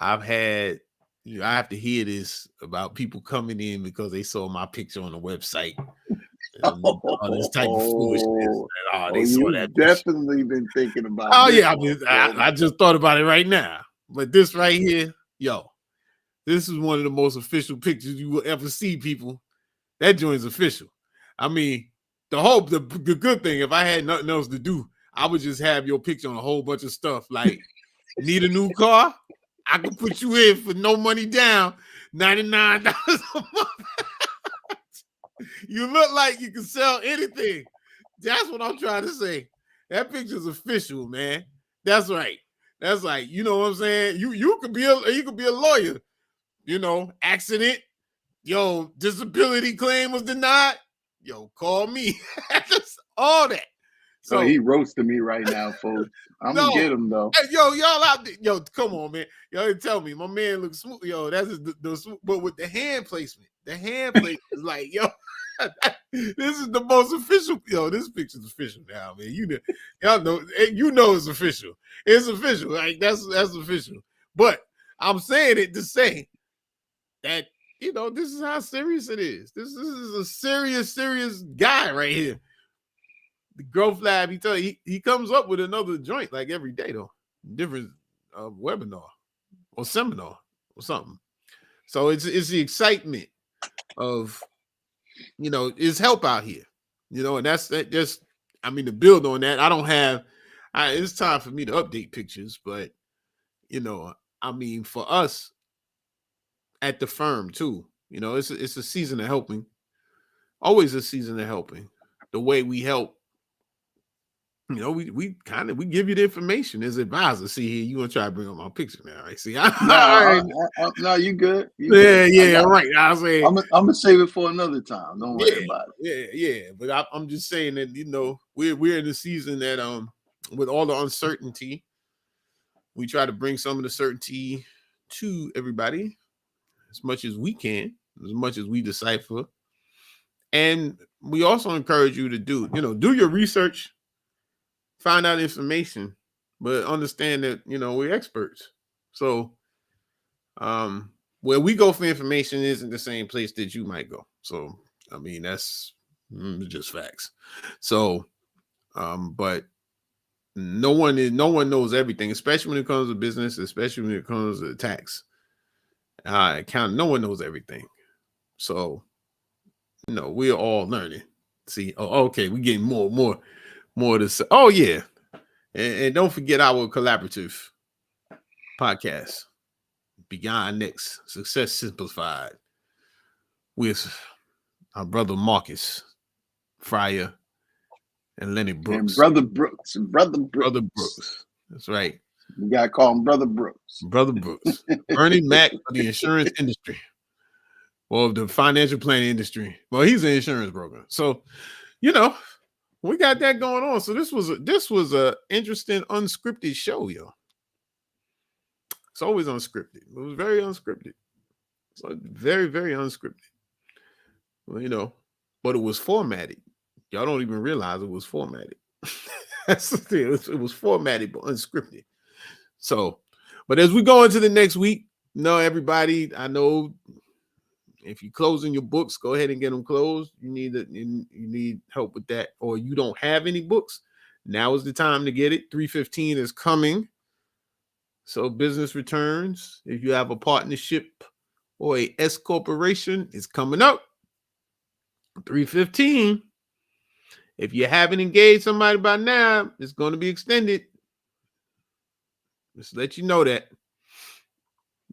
I've had, I have to hear this about people coming in because they saw my picture on the website. And all this type of foolishness. They saw that. Definitely been thinking about. Oh yeah, I just thought about it right now. But this right here, this is one of the most official pictures you will ever see, people. That joint's official. I mean, the good thing, if I had nothing else to do, I would just have your picture on a whole bunch of stuff. Like, need a new car? I could put you in for no money down, $99 a month. You look like you can sell anything. That's what I'm trying to say. That picture's official, man. That's right. That's like, you know what I'm saying? You could be a lawyer. Accident. Disability claim was denied. Call me. All that. So he roasted me right now, folks. I'm gonna get him though. Hey, y'all out there. Come on, man. Y'all tell me my man looks smooth. That's the but with the hand placement. The hand placement is like, this is the most official. This picture's official now, man. Y'all know, it's official. It's official. Like that's official. But I'm saying it to say that this is how serious it is. This is a serious guy right here. The growth lab. He comes up with another joint like every day though, different webinar or seminar or something. So it's the excitement of is help out here, and that's just, to build on that. I don't have, it's time for me to update pictures, but for us at the firm too, it's a season of helping, always a season of helping. The way we help, we give you the information as advisors. See here, you gonna try to bring up my picture now, right? See, no, you good. Yeah, right. I was saying, I'm gonna save it for another time. Don't worry about it. Yeah. But I'm just saying that we're in the season that with all the uncertainty, we try to bring some of the certainty to everybody as much as we can, as much as we decipher, and we also encourage you to do your research. Find out information, but understand that, we're experts. So where we go for information isn't the same place that you might go. So, that's just facts. So, but no one knows everything, especially when it comes to business, especially when it comes to tax. Account, no one knows everything. So, we're all learning. See, okay, we're getting more to say. Oh yeah, and don't forget our collaborative podcast, Beyond Next Success Simplified, with our brother Marcus Fryer and Lenny Brooks. And Brother Brooks. That's right. You gotta call him Brother Brooks. Brother Brooks. Bernie Mac of the insurance industry, or the financial planning industry. Well, he's an insurance broker, so we got that going on. So this was a interesting unscripted show, yo. It's always unscripted. It was very unscripted. So very, very unscripted. Well, but it was formatted. Y'all don't even realize it was formatted. That's the thing. It was formatted but unscripted. So, but as we go into the next week, everybody, I know if you're closing your books, go ahead and get them closed. You need help with that, or you don't have any books. Now is the time to get it. 315 is coming. So business returns, if you have a partnership or a S corporation, is coming up. 315. If you haven't engaged somebody by now, it's going to be extended. Just let you know that.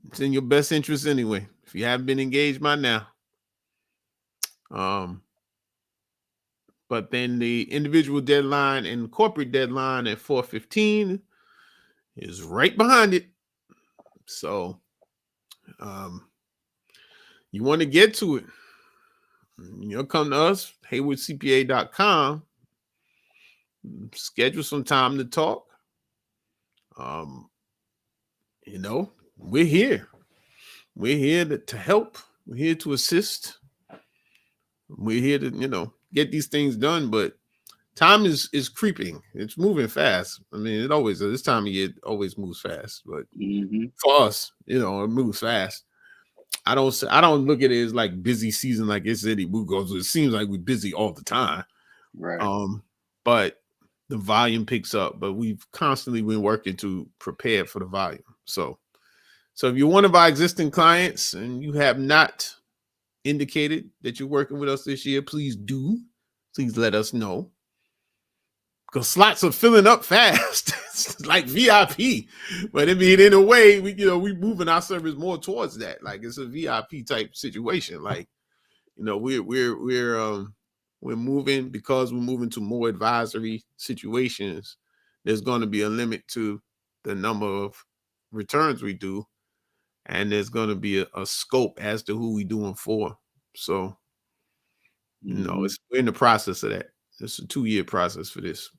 It's in your best interest anyway. If you haven't been engaged by now. But then the individual deadline and corporate deadline at 4:15 is right behind it. So you want to get to it. Come to us, heywardcpa.com. Schedule some time to talk. We're here. We're here to help. We're here to assist. We're here to, get these things done. But time is creeping. It's moving fast. I mean, it always, this time of year, it always moves fast. But for us, it moves fast. I don't look at it as like busy season like it's any goes. It seems like we're busy all the time. Right. But the volume picks up. But we've constantly been working to prepare for the volume. So if you're one of our existing clients and you have not indicated that you're working with us this year, please let us know. Because slots are filling up fast. It's like VIP. But I mean, in a way, we moving our service more towards that. Like it's a VIP type situation. Like, we're moving because we're moving to more advisory situations. There's going to be a limit to the number of returns we do. And there's going to be a scope as to who we doing for. So, we're in the process of that. It's a 2-year process for this,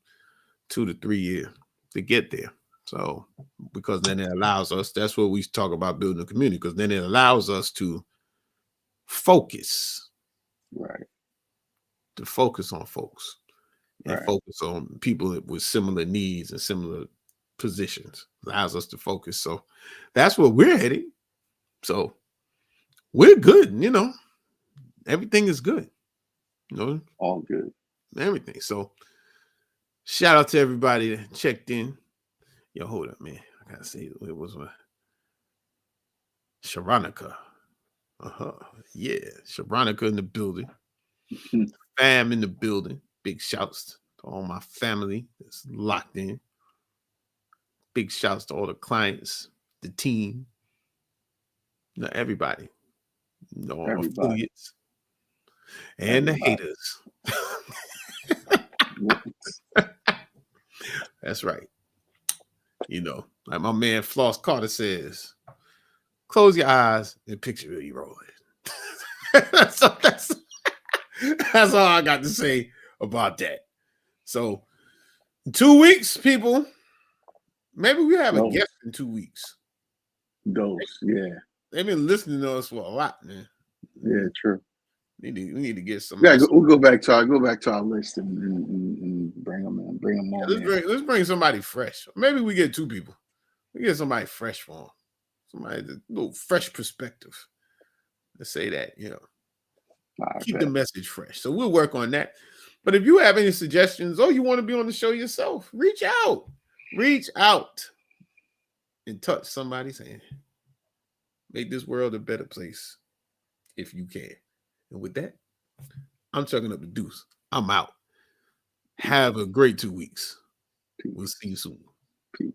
2 to 3 year to get there. So, because then it allows us, that's what we talk about building a community, because then it allows us to focus. Right. To focus on folks and focus on people with similar needs and similar positions. Allows us to focus. So that's where we're heading. So we're good, everything is good, all good, everything. So shout out to everybody that checked in. Yo, hold up, man. I gotta say it was Sharonica. Yeah, Sharonica in the building. Fam in the building. Big shouts to all my family that's locked in. Big shouts to all the clients, the team, everybody. All affiliates and the haters. That's right. Like my man Floss Carter says, close your eyes and picture you rolling. So that's all I got to say about that. So 2 weeks, people. Maybe we have a guest in 2 weeks. Yeah. They've been listening to us for a lot, man. Yeah, true. We need to get some. Yeah, we'll go back to our list and bring them in. Bring them on. Let's bring somebody fresh. Maybe we get 2 people. We get somebody fresh for them. Somebody with a little fresh perspective. Let's say that, keep the message fresh. So we'll work on that. But if you have any suggestions or you want to be on the show yourself, reach out and touch somebody's hand. Make this world a better place if you can. And with that, I'm chucking up the deuce. I'm out. Have a great 2 weeks. We'll see you soon. Peace.